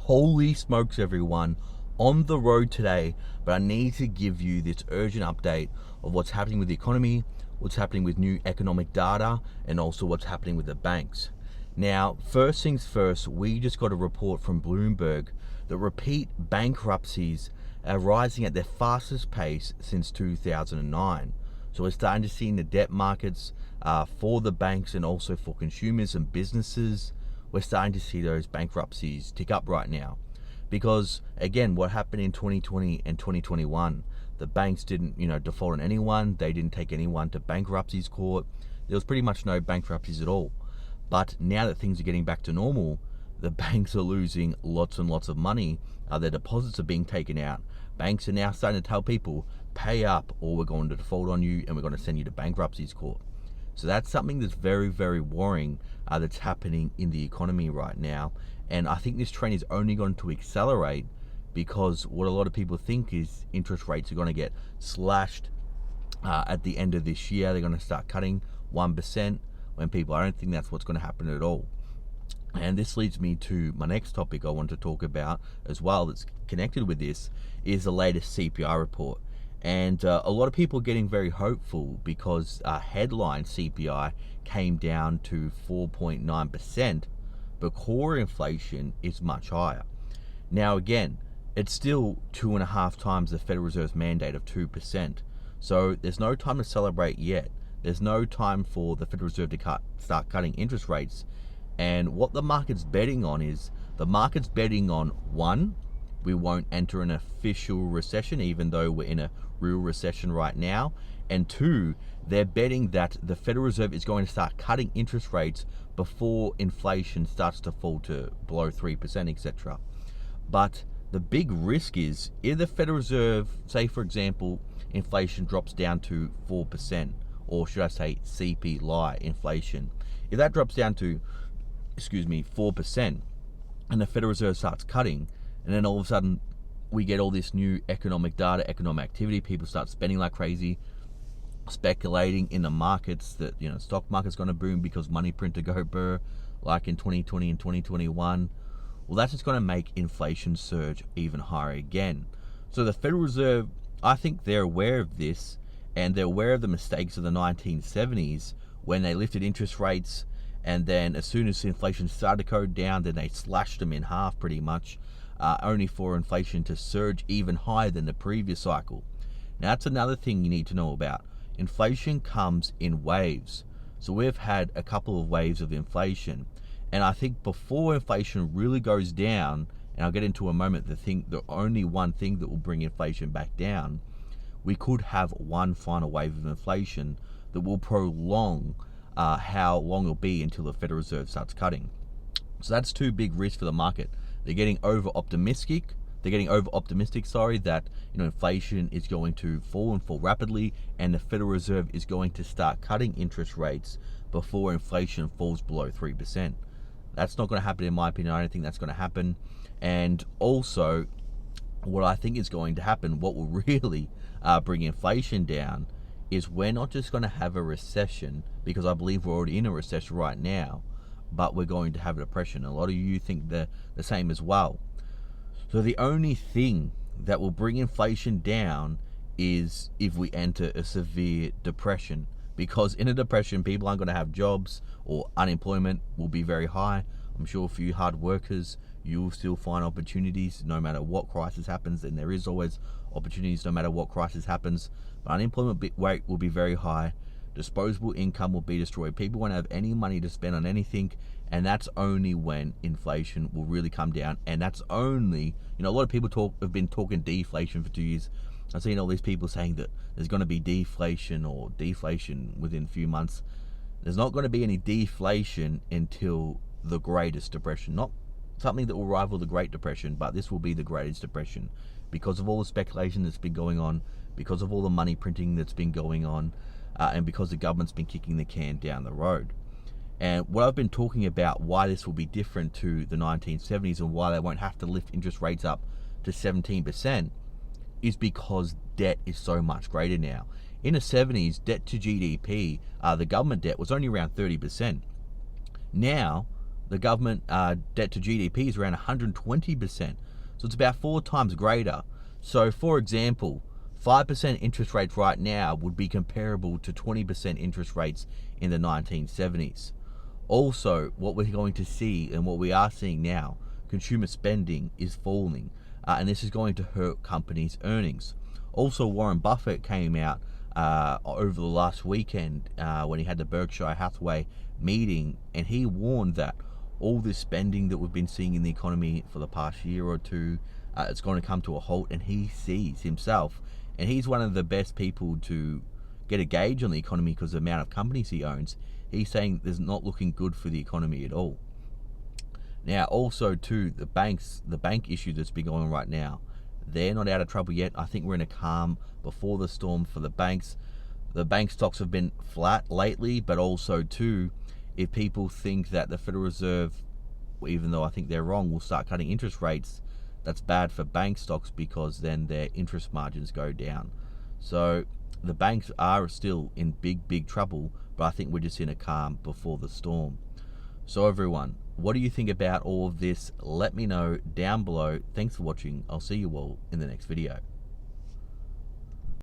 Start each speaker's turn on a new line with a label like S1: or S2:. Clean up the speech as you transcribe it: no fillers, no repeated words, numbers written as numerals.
S1: Holy smokes, everyone. On the road today, but I need to give you this urgent update of what's happening with the economy, what's happening with new economic data, and also what's happening with the banks. Now, first things first, we just got a report from Bloomberg that repeat bankruptcies are rising at their fastest pace since 2009. So we're starting to see in the debt markets for the banks and also for consumers and businesses, we're starting to see those bankruptcies tick up right now. Because again, what happened in 2020 and 2021, the banks didn't, default on anyone. They didn't take anyone to bankruptcies court. There was pretty much no bankruptcies at all. But now that things are getting back to normal, the banks are losing lots and lots of money. Their deposits are being taken out. Banks are now starting to tell people, pay up or we're going to default on you and we're going to send you to bankruptcies court. So that's something that's very, very worrying that's happening in the economy right now. And I think this trend is only going to accelerate because what a lot of people think is interest rates are going to get slashed at the end of this year. They're going to start cutting 1% when I don't think that's what's going to happen at all. And this leads me to my next topic I want to talk about as well that's connected with this is the latest CPI report. And a lot of people are getting very hopeful because headline CPI came down to 4.9%, but core inflation is much higher. Now again, it's still 2.5 times the Federal Reserve's mandate of 2%. So there's no time to celebrate yet. There's no time for the Federal Reserve to start cutting interest rates. And what the market's betting on is, the market's betting on, one, we won't enter an official recession, even though we're in a real recession right now. And two, they're betting that the Federal Reserve is going to start cutting interest rates before inflation starts to fall to below 3%, etc. But the big risk is, if the Federal Reserve, say for example, inflation drops down to 4%, or should I say CPI inflation, if that drops down to 4%, and the Federal Reserve starts cutting, and then all of a sudden we get all this new economic data, economic activity, people start spending like crazy, speculating in the markets that stock market's going to boom because money printer go burr like in 2020 and 2021. Well, that's just going to make inflation surge even higher again. So the Federal Reserve, I think they're aware of this, and they're aware of the mistakes of the 1970s when they lifted interest rates, and then as soon as inflation started to go down, then they slashed them in half pretty much, only for inflation to surge even higher than the previous cycle. Now that's another thing you need to know about. Inflation comes in waves. So we've had a couple of waves of inflation, and I think before inflation really goes down, and I'll get into a moment, the only one thing that will bring inflation back down, we could have one final wave of inflation that will prolong how long it'll be until the Federal Reserve starts cutting. So that's two big risks for the market. They're getting over optimistic. That inflation is going to fall and fall rapidly, and the Federal Reserve is going to start cutting interest rates before inflation falls below 3%. That's not going to happen in my opinion. I don't think that's going to happen. And also, what I think is going to happen, what will really bring inflation down, is we're not just going to have a recession, because I believe we're already in a recession right now, but we're going to have a depression. A lot of you think the same as well. So the only thing that will bring inflation down is if we enter a severe depression, because in a depression, people aren't going to have jobs, or unemployment will be very high. I'm sure for you hard workers, you will still find opportunities no matter what crisis happens, and there is always opportunities no matter what crisis happens. But unemployment rate will be very high. Disposable income will be destroyed. People won't have any money to spend on anything, and that's only when inflation will really come down. And that's only, a lot of people have been talking deflation for 2 years. I've seen all these people saying that there's going to be deflation or deflation within a few months. There's not going to be any deflation until the greatest depression. Not something that will rival the Great Depression, but this will be the greatest depression because of all the speculation that's been going on, because of all the money printing that's been going on, and because the government's been kicking the can down the road. And what I've been talking about, why this will be different to the 1970s and why they won't have to lift interest rates up to 17%, is because debt is so much greater now. In the 70s, debt to GDP, the government debt was only around 30%. Now, The government debt to GDP is around 120%. So it's about 4 times greater. So for example, 5% interest rates right now would be comparable to 20% interest rates in the 1970s. Also, what we're going to see and what we are seeing now, consumer spending is falling, and this is going to hurt companies' earnings. Also, Warren Buffett came out over the last weekend when he had the Berkshire Hathaway meeting, and he warned that all this spending that we've been seeing in the economy for the past year or two, it's going to come to a halt, and he sees himself, and he's one of the best people to get a gauge on the economy because of the amount of companies he owns. He's saying there's not looking good for the economy at all. Now, also too, the bank issue that's been going on right now, they're not out of trouble yet. I think we're in a calm before the storm for the banks. The bank stocks have been flat lately, but also too, if people think that the Federal Reserve, even though I think they're wrong, will start cutting interest rates, that's bad for bank stocks because then their interest margins go down. So the banks are still in big trouble, but I think we're just in a calm before the storm. So everyone, what do you think about all of this? Let me know down below. Thanks for watching. I'll see you all in the next video.